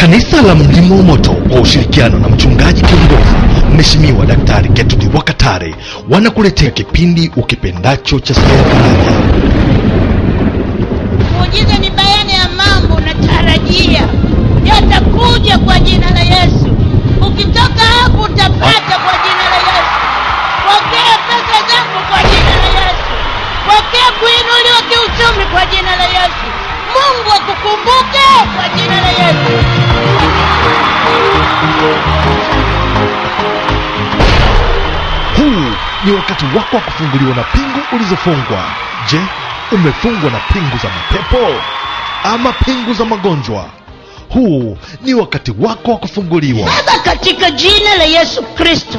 Kanisa la Mlima wa Moto kwa ushirikiano na mchungaji kiongozi Mheshimiwa Daktari Gertrude Rwakatare wanakuletea kipindi ukipendacho cha Saa ya Faraja. Muujiza ni bayani ya mambo natarajia yatakuja kwa jina la Yesu. Ukitoka hapo utapata kwa jina la Yesu. Pokea pesa zako kwa jina la Yesu. Pokea kuinuliwa kiuchumi kwa jina la Yesu. Mungu akukumbuke kwa jina la Yesu. Huu ni wakati wako wa kufunguliwa na pingu ulizofungwa. Je, umefungwa na pingu za mapepo ama pingu za magonjwa? Huu ni wakati wako wa kufunguliwa. Baba, katika jina la Yesu Kristo,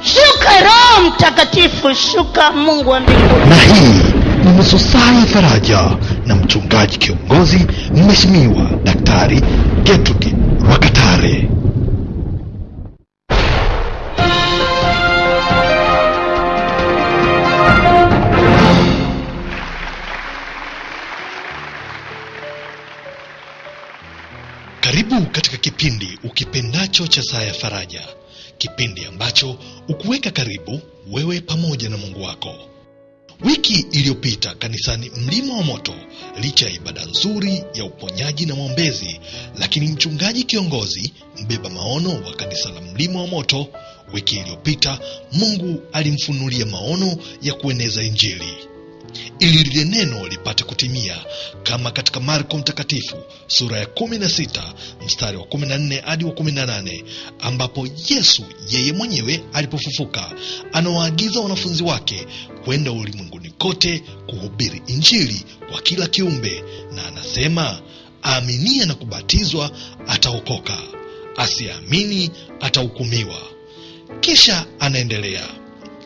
shuka Roho Mtakatifu, shuka Mungu wa mbinguni. Na hii ni nusu saa ya faraja na mchungaji kiongozi Mheshimiwa Daktari Gertrude Rwakatare. Karibu katika kipindi ukipendacho cha Saa ya Faraja, kipindi ambacho ukuweka karibu wewe pamoja na Mungu wako. Wiki iliyopita kanisani Mlima wa Moto, licha ya ibada nzuri ya uponyaji na maombezi, lakini mchungaji kiongozi mbeba maono wa kanisa la Mlima wa Moto, wiki iliyopita Mungu alimfunulia maono ya kueneza Injili, ili lile neno lipate kutimia, kama katika Marko Mtakatifu sura ya 16 mstari wa 14 hadi wa 18, ambapo Yesu yeye mwenyewe alipofufuka anawaagiza wanafunzi wake kwenda ulimwenguni kote kuhubiri Injili kwa kila kiumbe, na anasema aaminie na kubatizwa ataokoka, asiamini atahukumiwa. Kisha anaendelea,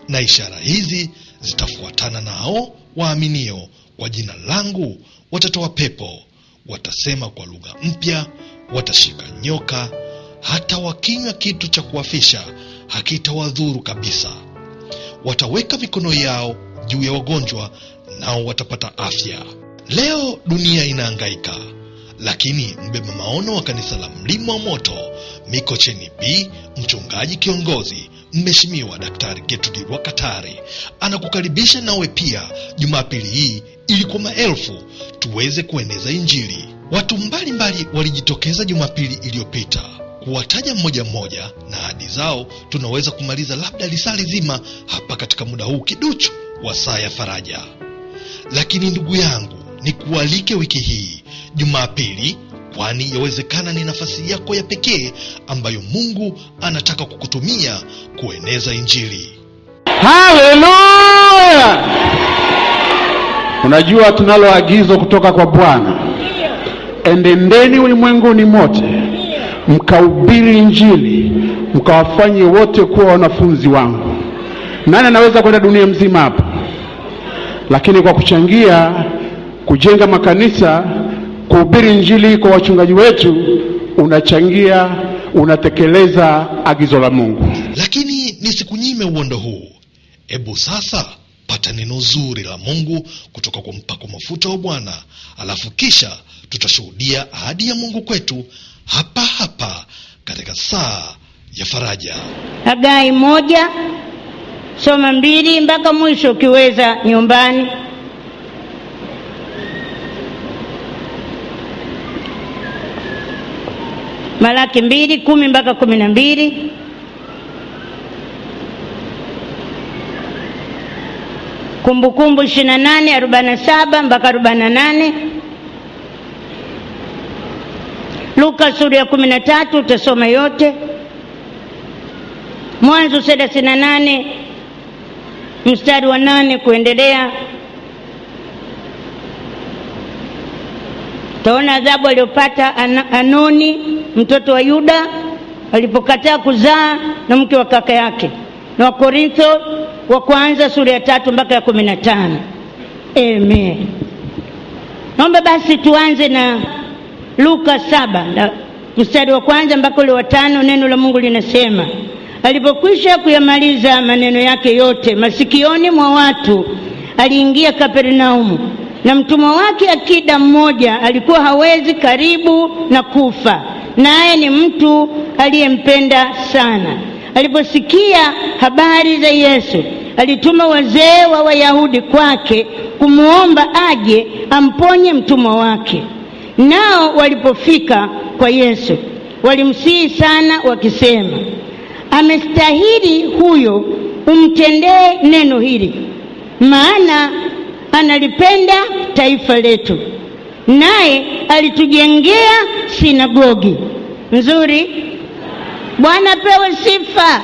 na ishara hizi zitafuatana nao waaminio, kwa jina langu watatoa pepo, watasema kwa lugha mpya, watashika nyoka, hata wakinywa kitu cha kuafisha hakitawadhuru kabisa. Wataweka mikono yao juu ya wagonjwa, nao watapata afya. Leo dunia inahangaika, lakini mbeba maono wa kanisa la Mlima wa Moto Mikocheni B, mchungaji kiongozi Mheshimiwa Daktari Gertrude Rwakatare anakukaribisha nawe pia Jumapili hii, ili kwa maelfu tuweze kueneza Injili. Watu mbalimbali walijitokeza Jumapili iliyopita kuwataja mmoja mmoja, na ahadi zao tunaweza kumaliza labda lisali zima hapa katika muda huu kiduchu wa Saa ya Faraja. Lakini ndugu yangu, nikualike wiki hii Jumapili, kwani yawezekana ni nafasi yako ya pekee ambayo Mungu anataka kukutumia kueneza Injili. Haleluya! Unajua tunalo agizo kutoka kwa Bwana, enendeni ulimwenguni mote mkahubiri Injili, mkawafanye wote kuwa wanafunzi wangu. Nani anaweza kwenda dunia mzima hapa? Lakini kwa kuchangia kujenga makanisa, kuhubiri Injili kwa wachungaji wetu, unachangia, unatekeleza agizo la Mungu. Lakini nisikunyime uondo huu. Ebu sasa pata neno zuri la Mungu kutoka kwa mpako mafuta wa Bwana, alafu kisha tutashuhudia ahadi ya Mungu kwetu hapa hapa katika Saa ya Faraja. Hagai 1, soma 2 mpaka mwisho ukiweza nyumbani. Malaki 2:10 mpaka 12. Kumbukumbu 28:47 mpaka 48. Luka sura ya 13 utasoma yote. Mwanzo 38 mstari wa 8 kuendelea. Taona adhabu aliyopata Anoni mtoto wa Yuda alipokataa kuzaa na mke wa kaka yake. Na Wakorintho wa kwanza sura ya 3 mpaka ya 15. Amen. Naomba basi tuanze na Luka 7 mstari wa 1 mpaka ule wa 5. Neno la Mungu linasema, alipokwisha kuyamaliza maneno yake yote masikioni mwa watu, aliingia Kapernaumu, na mtumwa wake akida mmoja alikuwa hawezi karibu na kufa, naye ni mtu aliyempenda sana. Aliposikia habari za Yesu, alituma wazee wa Wayahudi kwake kumuomba aje amponye mtumwa wake. Nao walipofika kwa Yesu, walimsihi sana wakisema, amestahili huyo umtendee neno hili, maana analipenda taifa letu, naye alitujengea sinagogi. Nzuri. Bwana pewe sifa.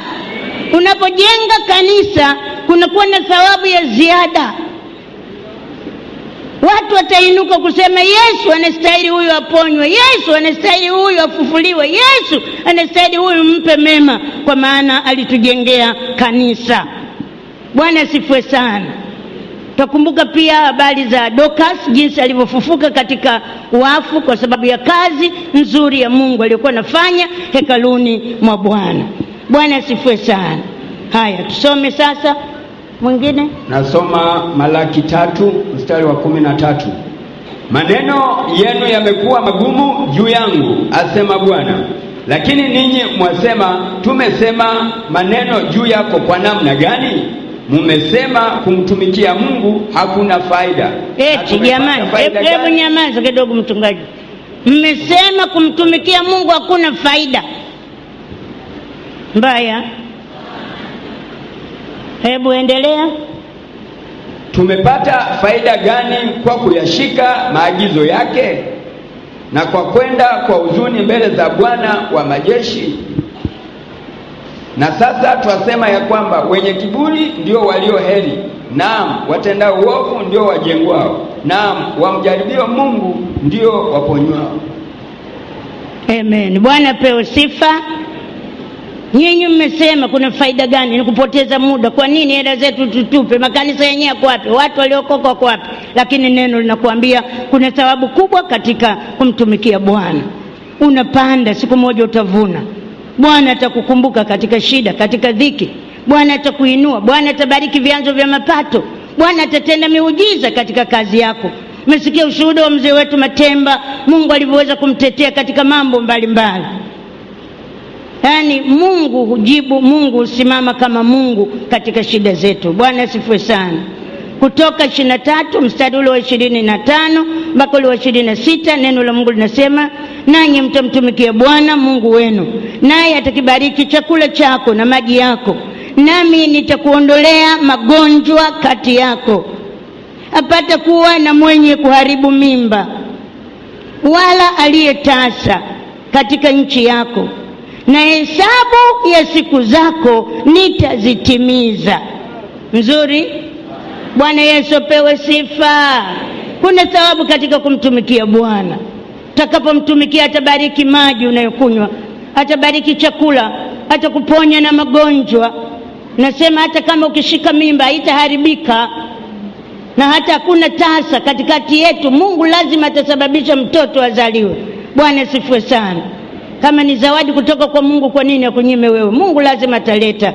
Unapojenga kanisa kunakuwa na thawabu ya ziada. Watu watainuka kusema, Yesu anastahili huyu aponywe, Yesu anastahili huyu afufuliwe, Yesu anastahili huyu mpe mema, kwa maana alitujengea kanisa. Bwana asifiwe sana. Tutakumbuka pia habari za Dorcas, jinsi alivyofufuka katika wafu kwa sababu ya kazi nzuri ya Mungu aliyokuwa anafanya hekaluni mwa Bwana. Bwana asifiwe sana. Haya, tusome sasa mwingine. Nasoma Malaki 3 mstari wa 13. Maneno yenu yamekuwa magumu juu yangu, asema Bwana. Lakini ninyi mwasema, tumesema maneno juu yako kwa namna gani? Mumesema kumtumikia Mungu hakuna faida. Eti jamani, hebu nyamaza kidogo mchungaji. Mmesema kumtumikia Mungu hakuna faida. Mbaya. Hebu endelea. Tumepata faida gani kwa kuyashika maagizo yake na kwa kwenda kwa huzuni mbele za Bwana wa majeshi? Na sasa twasema ya kwamba wenye kiburi ndio walio heri, naam watendao uovu ndio wajengwao, naam wamjaribio Mungu ndio waponywao. Amen. Bwana pewe sifa. Nyinyi mmesema kuna faida gani? Ni kupoteza muda. Kwa nini hela zetu tutupe? Makanisa yenyewe yako wapi? Watu waliokoka wako wapi? Lakini neno linakuambia kuna thawabu kubwa katika kumtumikia Bwana. Unapanda, siku moja utavuna. Bwana atakukumbuka katika shida, katika dhiki. Bwana atakuinua, Bwana atabariki vyanzo vya mapato. Bwana atatenda miujiza katika kazi yako. Umesikia ushuhuda wa mzee wetu Matemba, Mungu alivyoweza kumtetea katika mambo mbalimbali. Yaani Mungu hujibu, Mungu husimama kama Mungu katika shida zetu. Bwana asifiwe sana. Kutoka 23 mstari ule wa 25 mpaka ule wa 26, neno la Mungu linasema, nanyi mtamtumikia Bwana Mungu wenu, naye atakibariki chakula chako na maji yako, nami nitakuondolea magonjwa kati yako. Apata kuwa na mwenye kuharibu mimba wala aliyetasa katika nchi yako, na hesabu ya siku zako nitazitimiza. Nzuri. Bwana Yesu pewe sifa. Kuna thawabu katika kumtumikia Bwana. Utakapomtumikia atabariki maji unayokunywa, atabariki chakula, atakuponya na magonjwa. Nasema hata kama ukishika mimba haitaharibika, na hata hakuna tasa katikati yetu. Mungu lazima atasababisha mtoto azaliwe. Bwana sifiwe sana. Kama ni zawadi kutoka kwa Mungu, kwa nini akunyime wewe? Mungu lazima ataleta.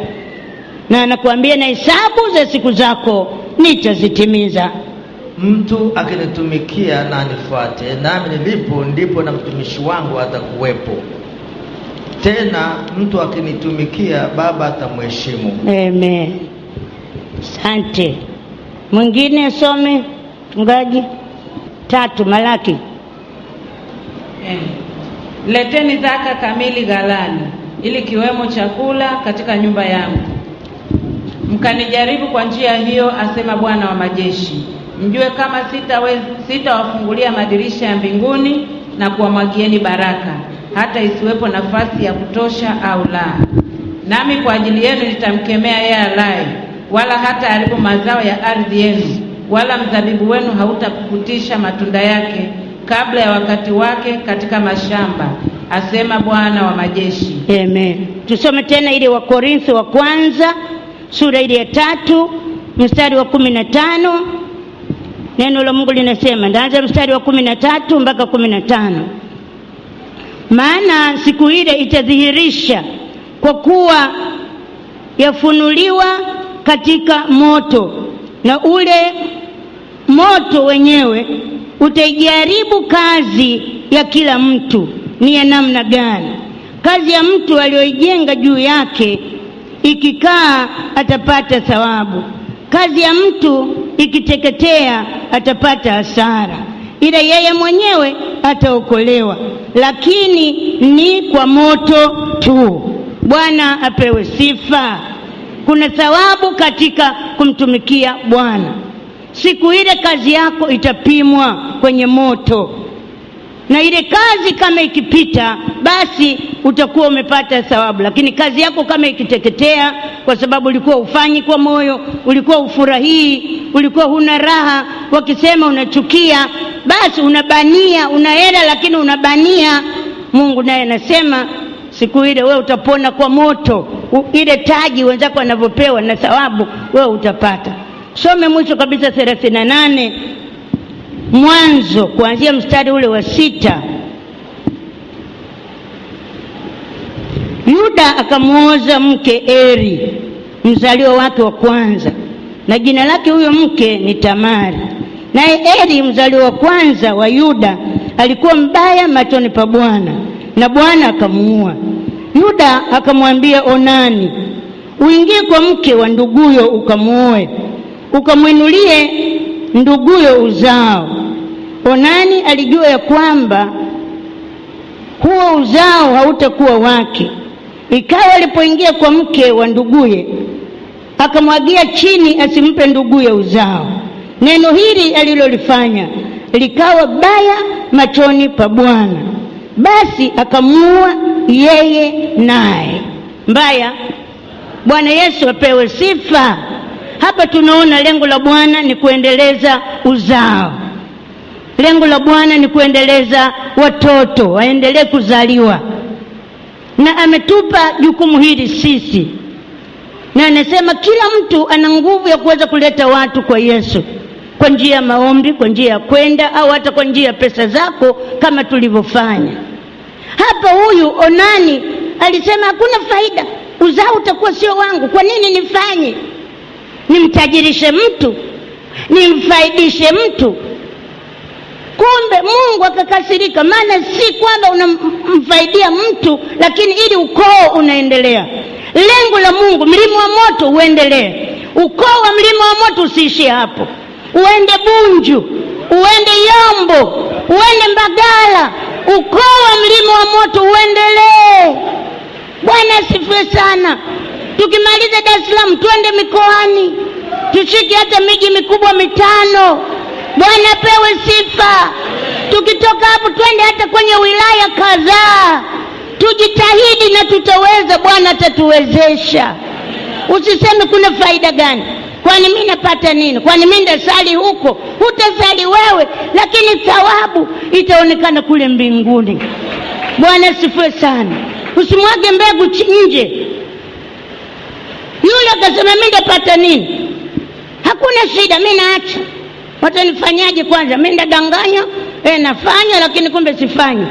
Na anakuambia na hesabu za siku zako nitazitimiza. Mtu akinitumikia na anifuate, nami nilipo ndipo na mtumishi wangu atakuwepo. Tena mtu akinitumikia, Baba atamheshimu. Amen. Asante. Mwingine asome mchungaji. 3 Malaki. Leteni zaka kamili ghalani, ili kiwemo chakula katika nyumba yangu. Mkanijaribu kwa njia hiyo, asema Bwana wa majeshi, mjue kama sitawafungulia madirisha ya mbinguni na kuwamwagieni baraka, hata isiwepo nafasi ya kutosha au la. Nami kwa ajili yenu nitamkemea yeye alaye, wala hata haribu mazao ya ardhi yenu, wala mzabibu wenu hautapukutisha matunda yake kabla ya wakati wake katika mashamba, asema Bwana wa majeshi. Amen. Tusome tena ile wa Korintho wa kwanza sura ile ya 3 mstari wa 15. Neno la Mungu linasema, ndaanza mstari wa 13 mpaka 15. Maana siku ile itadhihirisha, kwa kuwa yafunuliwa katika moto, na ule moto wenyewe utaijaribu kazi ya kila mtu ni ya namna gani. Kazi ya mtu aliyoijenga juu yake ikikaa atapata thawabu, kazi ya mtu ikiteketea atapata hasara, ila yeye mwenyewe ataokolewa, lakini ni kwa moto tu. Bwana apewe sifa. Kuna thawabu katika kumtumikia Bwana. Siku ile kazi yako itapimwa kwenye moto, na ile kazi kama ikipita, basi utakuwa umepata thawabu. Lakini kazi yako kama ikiteketea, kwa sababu ulikuwa ufanyi kwa moyo, ulikuwa ufurahii, ulikuwa huna raha, wakisema unachukia, basi unabania, una hela lakini unabania. Mungu naye anasema siku ile wewe utapona kwa moto. Ile taji wenzako wanavyopewa na thawabu, wewe utapata. Some mwisho kabisa 38 Mwanzo kuanzia mstari ule wa 6. Yuda akamuoza mke Eri, mzaliwa wake wa kwanza, na jina lake huyo mke ni Tamari. Naye Eri mzaliwa wa kwanza wa Yuda alikuwa mbaya machoni pa Bwana, na Bwana akamuua. Yuda akamwambia Onani, uingie kwa mke wa nduguyo ukamuoe, ukamwinulie nduguyo uzao. Onani alijua ya kwamba huo uzao hautakuwa wake. Ikawa alipoingia kwa mke wa nduguye, akamwagia chini asimpe nduguye uzao. Neno hili alilolifanya likawa baya machoni pa Bwana, basi akamuua yeye naye. Mbaya. Bwana Yesu apewe sifa. Hapa tunaona lengo la Bwana ni kuendeleza uzao. Lengo la Bwana ni kuendeleza watoto waendelee kuzaliwa, na ametupa jukumu hili sisi, na anasema kila mtu ana nguvu ya kuweza kuleta watu kwa Yesu, kwa njia ya maombi, kwa njia ya kwenda, au hata kwa njia ya pesa zako kama tulivyofanya hapa. Huyu Onani alisema hakuna faida, uzao utakuwa sio wangu, kwa nini nifanye? Nimtajirishe mtu, nimfaidishe mtu. Kumbe Mungu akakasirika, maana si kwamba unamfaidia mtu, lakini ili ukoo unaendelea. Lengo la Mungu, mlima wa moto uendelee. Ukoo wa mlima wa moto usiishie hapo, uende Bunju, uende Yombo, uende Mbagala. Ukoo wa mlima wa moto uendelee. Bwana asifiwe sana. Tukimaliza Dar es Salaam tuende mikoani, tushike hata miji mikubwa 5. Bwana pewe sifa. Tukitoka hapo twende hata kwenye wilaya kadhaa. Tujitahidi na tutaweza, Bwana atatuwezesha. Usiseme kuna faida gani? Kwani mimi napata nini? Kwani mimi ndasali huko? Hutasali wewe, lakini thawabu itaonekana kule mbinguni. Bwana sifiwe sana. Usimwage mbegu nje. Yule akasema mimi ndapata nini? Hakuna shida, mimi naacha. Watanifanyaje kwanza? Mimi ndadanganya, nafanya lakini kumbe sifanyi.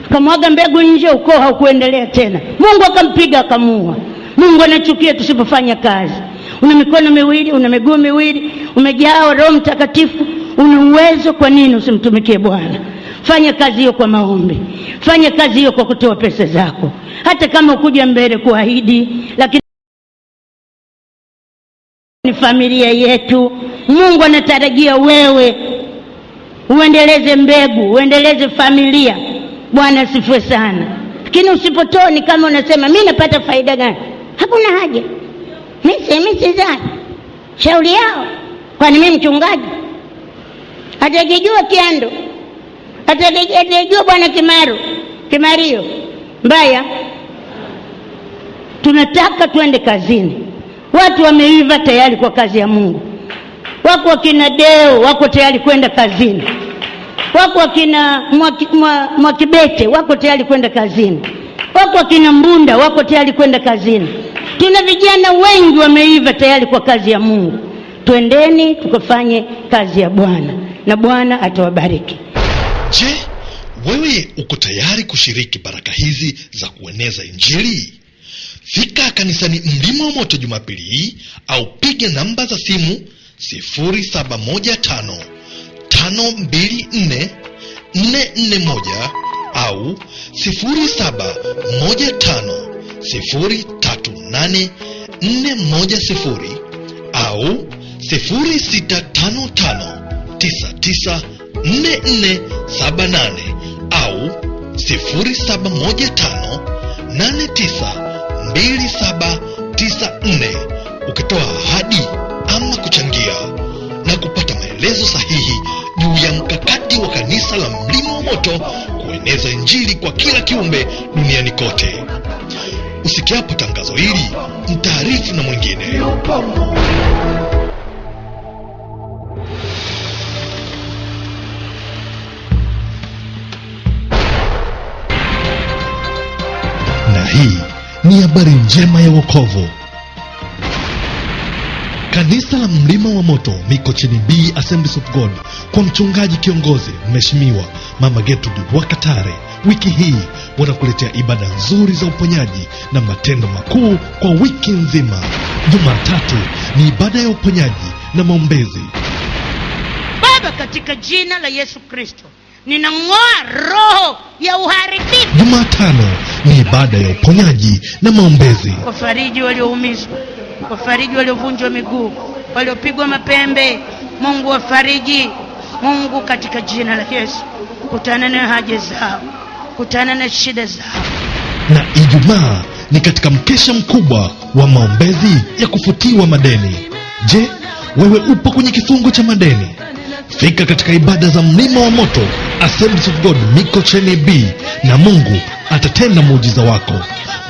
Akamwaga mbegu nje, ukoo haukuendelea tena. Mungu akampiga akamuua. Mungu anachukia tusipofanya kazi. Una mikono miwili, una miguu miwili, umejaa Roho Mtakatifu, una uwezo, kwa nini usimtumikie Bwana? Fanya kazi hiyo kwa maombi. Fanya kazi hiyo kwa kutoa pesa zako. Hata kama ukuja mbele kuahidi, lakini ni familia yetu. Mungu anatarajia wewe uendeleze mbegu, uendeleze familia. Bwana asifiwe sana. Lakini usipotoa ni kama unasema mimi napata faida gani? Hakuna haja. Mimi sizani. Shauri yao. Kwani mimi mchungaji? Atakijua Kiando, atakijua Bwana Kimario. Mbaya. Tunataka tuende kazini. Watu wameiva tayari kwa kazi ya Mungu. Wako wakina Deo wako tayari kwenda kazini. Wako wakina Mwakibete wako tayari kwenda kazini. Wako wakina Mbunda wako tayari kwenda kazini. Tuna vijana wengi wameiva tayari kwa kazi ya Mungu. Twendeni tukafanye kazi ya Bwana, na Bwana atawabariki. Je, wewe uko tayari kushiriki baraka hizi za kueneza Injili? Fika kanisani Mlima wa Moto Jumapili hii, au piga namba za simu 0715 524 441 au 0715038410 au 0655994478 au 0715892794 ukitoa ahadi ama kuchangia na kupata maelezo sahihi juu ya mkakati wa kanisa la Mlima wa Moto kueneza Injili kwa kila kiumbe duniani kote. Usikiapo tangazo hili, mtaarifu na mwingine. Na hii ni habari njema ya wokovu. Kanisa la Mlima wa Moto Mikocheni B Assemblies of God kwa mchungaji kiongozi Mheshimiwa Mama Gertrude Rwakatare, wiki hii wanakuletea ibada nzuri za uponyaji na matendo makuu kwa wiki nzima. Jumatatu ni ibada ya uponyaji na maombezi. Baba, katika jina la Yesu Kristo, ninang'oa roho ya uharibifu. Jumatano ni ibada ya uponyaji na maombezi. Wafariji walioumizwa, wafariji waliovunjwa miguu, waliopigwa mapembe. Mungu wafariji. Mungu, katika jina la Yesu, kutana na haja zao, kutana na shida zao. Na Ijumaa ni katika mkesha mkubwa wa maombezi ya kufutiwa madeni. Je, wewe upo kwenye kifungo cha madeni? Fika katika ibada za Mlima wa Moto Assemblies of God Mikocheni B na Mungu atatenda muujiza wako.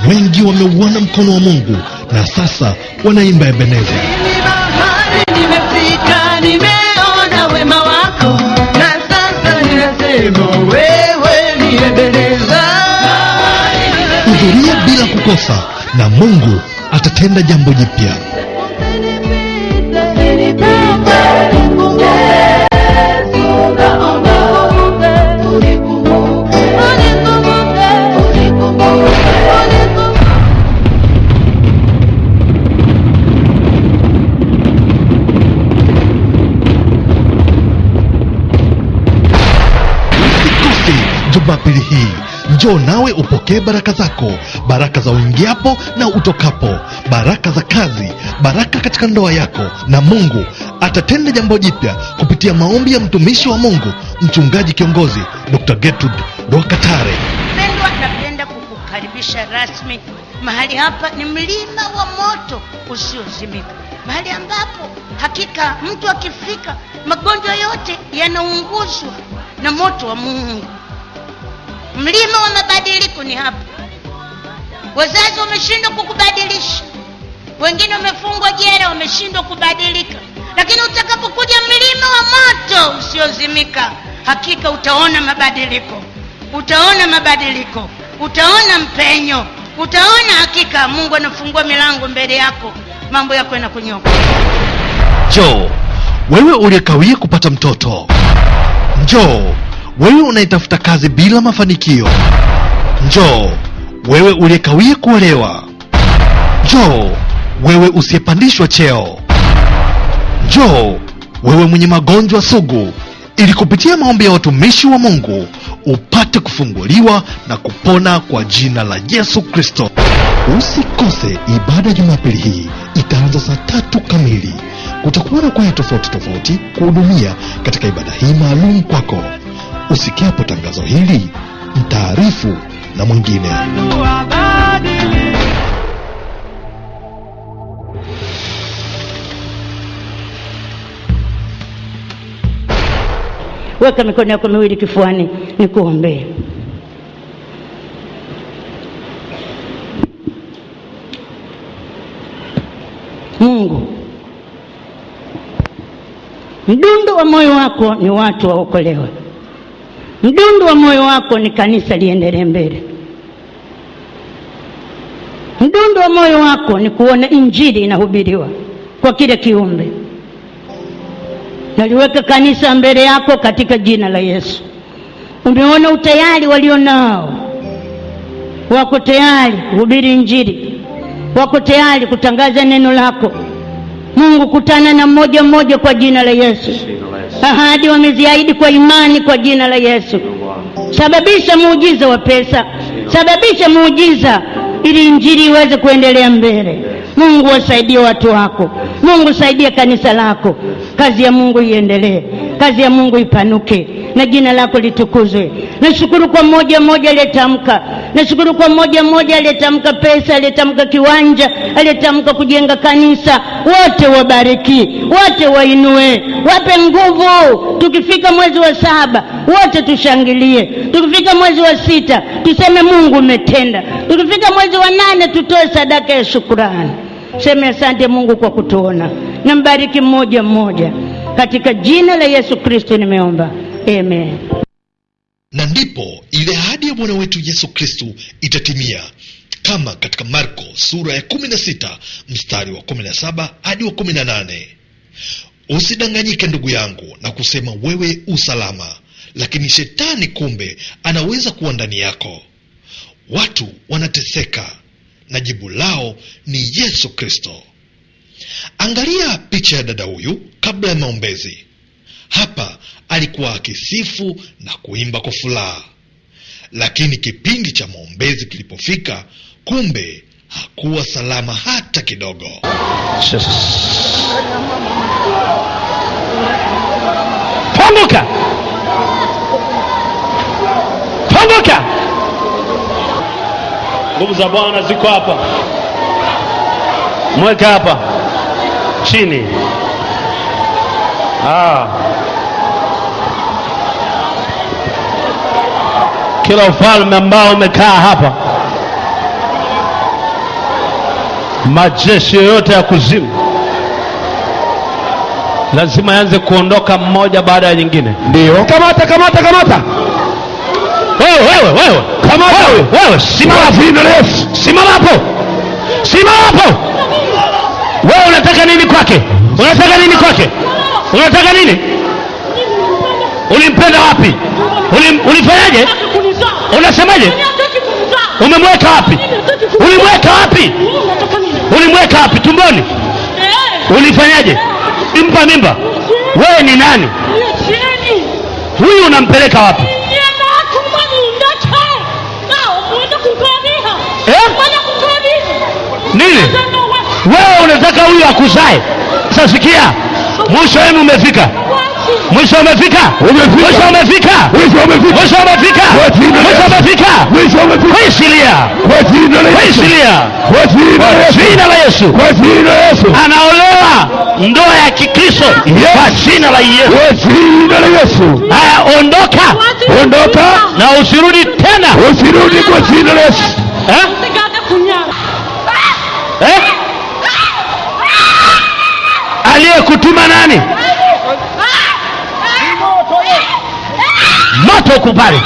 Wengi wameuona mkono wa Mungu na sasa wanaimba Ebeneza. Nimefika, nimeona wema wako, na sasa ninasema wewe ni Ebeneza. Hudhuria bila kukosa na Mungu atatenda jambo jipya. Jumapili hii njoo nawe upokee baraka zako, baraka za uingiapo na utokapo, baraka za kazi, baraka katika ndoa yako, na Mungu atatenda jambo jipya kupitia maombi ya mtumishi wa Mungu mchungaji kiongozi Dr. Gertrude Rwakatare. Mpendwa, napenda kukukaribisha rasmi. Mahali hapa ni Mlima wa Moto usiozimika, mahali ambapo hakika mtu akifika magonjwa yote yanaunguzwa na moto wa Mungu. Mlima wa mabadiliko ni hapa. Wazazi wameshindwa kukubadilisha, wengine wamefungwa jela, wameshindwa kubadilika, lakini utakapokuja Mlima wa Moto usiozimika, hakika utaona mabadiliko, utaona mabadiliko, utaona mpenyo, utaona hakika Mungu anafungua milango mbele yako, mambo yako yanakunyoka. Njoo wewe uliyekawia kupata mtoto. Njoo wewe unayetafuta kazi bila mafanikio. Njoo wewe uliyekawia kuolewa. Njoo wewe usiyepandishwa cheo. Njoo wewe mwenye magonjwa sugu, ili kupitia maombi ya watumishi wa Mungu upate kufunguliwa na kupona kwa jina la Yesu Kristo. Usikose ibada Jumapili hii, itaanza saa 3 kamili. Kutakuwa na kwaya tofauti kuhudumia katika ibada hii maalum kwako. Usikiapo tangazo hili, mtaarifu na mwingine. Weka mikono yako miwili kifuani, nikuombee. Mungu, mdundo wa moyo wako ni watu waokolewe. Mdundo wa moyo wako ni kanisa liendelee mbele. Mdundo wa moyo wako ni kuona Injili inahubiriwa kwa kila kiumbe. Naliweka kanisa mbele yako katika jina la Yesu. Umeona utayari walionao, wako tayari kuhubiri Injili, wako tayari kutangaza neno lako. Mungu, kutana na mmoja kwa jina la Yesu. Ahadi wameziahidi kwa imani kwa jina la Yesu. sababisha muujiza wa pesa, sababisha muujiza ili injili iweze kuendelea mbele. Mungu wasaidie watu wako, Mungu saidie kanisa lako, kazi ya Mungu iendelee, kazi ya Mungu ipanuke na jina lako litukuzwe. Nashukuru kwa mmoja mmoja aliyetamka, nashukuru kwa mmoja mmoja aliyetamka pesa, aliyetamka kiwanja, aliyetamka kujenga kanisa. Wote wabariki, wote wainue, wape nguvu. Tukifika mwezi wa 7 wote tushangilie, tukifika mwezi wa 6 tuseme Mungu umetenda, tukifika mwezi wa 8 tutoe sadaka ya shukrani. Sema asante Mungu kwa kutuona, na mbariki mmoja mmoja katika jina la Yesu Kristo nimeomba, amen. Na ndipo ile ahadi ya Bwana wetu Yesu Kristo itatimia, kama katika Marko sura ya 16 mstari wa 17 hadi wa 18. Usidanganyike ndugu yangu na kusema wewe usalama, lakini shetani kumbe anaweza kuwa ndani yako. Watu wanateseka na jibu lao ni Yesu Kristo. Angalia picha ya dada huyu kabla ya maombezi. Hapa alikuwa akisifu na kuimba kwa furaha, lakini kipindi cha maombezi kilipofika, kumbe hakuwa salama hata kidogo. Funguka! Funguka! Nguvu za Bwana ziko hapa. Mweka hapa chini. Kila ufalme ambao umekaa hapa, majeshi yote ya kuzimu lazima yaanze kuondoka mmoja baada ya nyingine. Ndio. Kamata. Wewe. Kamata wewe. Simama hapo. Simama hapo. Wewe unataka nini kwake? Unataka nini? Ulimpenda wapi? Ulifanyaje? Unasemaje? Umemweka wapi? Ulimweka wapi? Tumboni? Ulifanyaje? Impa mimba? Wewe ni nani? Huyu unampeleka wapi? Nini? Wewe unataka huyu akuzae? Sasa sikia, mwisho wenu umefika. Mwisho umefika. Jina la Yesu. Anaolewa ndoa ya Kikristo kwa jina la Yesu. Haya, ondoka na usirudi tena. Kwa jina la Yesu. Aliyekutuma nani? Moto kupale.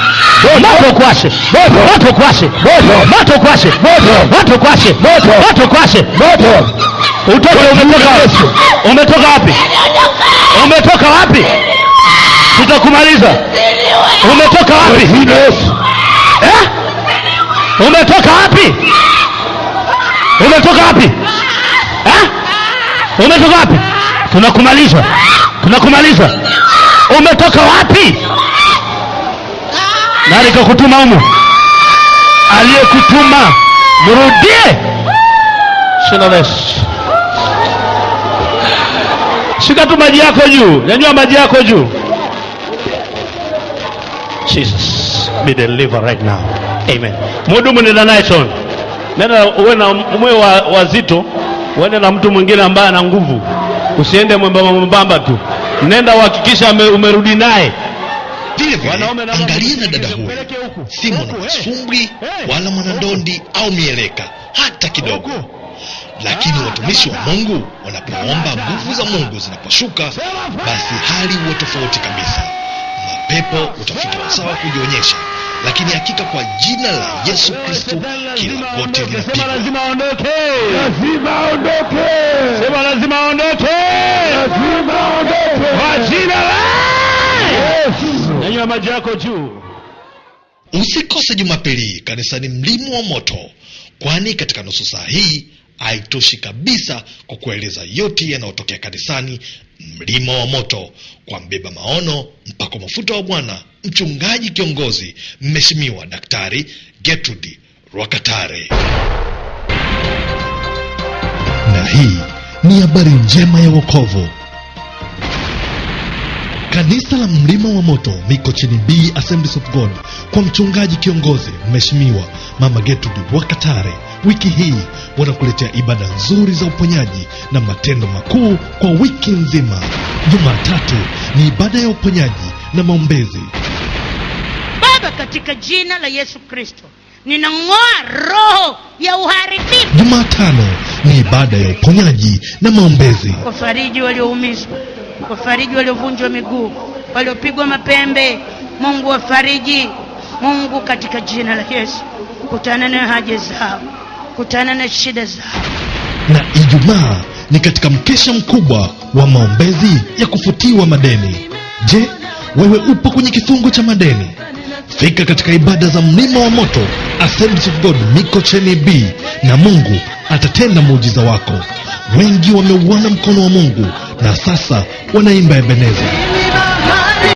Moto kwashe. Umetoka wapi? Tutakumaliza. Umetoka wapi? Umetoka wapi? Tunakumaliza. Umetoka wapi? Nani kakutuma humu? Aliyekutuma mrudie. Shika tu maji yako juu. Nyanyua maji yako juu. Jesus, be delivered right now. Amen. Mhudumu nenda naye John. Nenda uwe na mwe wazito. Uende na mtu mwingine ambaye ana nguvu. Usiende mwembamba tu. Nenda uhakikisha umerudi naye. Vile angalia na dada huyu, si mwanasumbwi wala mwanandondi au mieleka hata kidogo. Lakini watumishi wa Mungu wanapoomba, nguvu za Mungu zinaposhuka, basi hali huwa tofauti kabisa. Mapepo utafuta wasawa kujionyesha, lakini hakika kwa jina la Yesu Kristo kila goti linapigwa. Lazima aondoke. Kwa jina la Yesu. Nyanyua maji yako juu. Usikose Jumapili kanisani Mlima wa Moto, kwani katika nusu saa hii haitoshi kabisa kwa kueleza yote yanayotokea kanisani Mlima wa Moto, kwa mbeba maono mpako mafuta wa Bwana, mchungaji kiongozi Mheshimiwa Daktari Gertrude Rwakatare. Na hii ni habari njema ya wokovu. Kanisa la Mlima wa Moto Mikocheni B Assemblies of God, kwa mchungaji kiongozi Mheshimiwa Mama Gertrude Rwakatare, wiki hii wanakuletea ibada nzuri za uponyaji na matendo makuu kwa wiki nzima. Jumatatu ni ibada ya uponyaji na maombezi. Baba, katika jina la Yesu Kristo, ninang'oa roho ya uharibifu. Jumatano ni ibada ya uponyaji na maombezi. Kufariji walioumizwa, kufariji waliovunjwa miguu, waliopigwa mapembe. Mungu wafariji. Mungu, katika jina la Yesu, kutana na haja zao, kutana na shida zao. Na Ijumaa ni katika mkesha mkubwa wa maombezi ya kufutiwa madeni. Je, wewe upo kwenye kifungo cha madeni? Fika katika ibada za Mlima wa Moto Assemblies of God Mikocheni B, na Mungu atatenda muujiza wako. Wengi wameuona mkono wa Mungu na sasa wanaimba Ebeneza.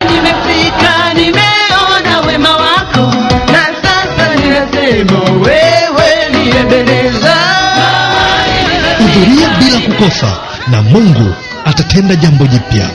Nimefika, nimeona wema wako, na sasa ninasema wewe ni Ebeneza. Hudhuria bila kukosa na Mungu atatenda jambo jipya.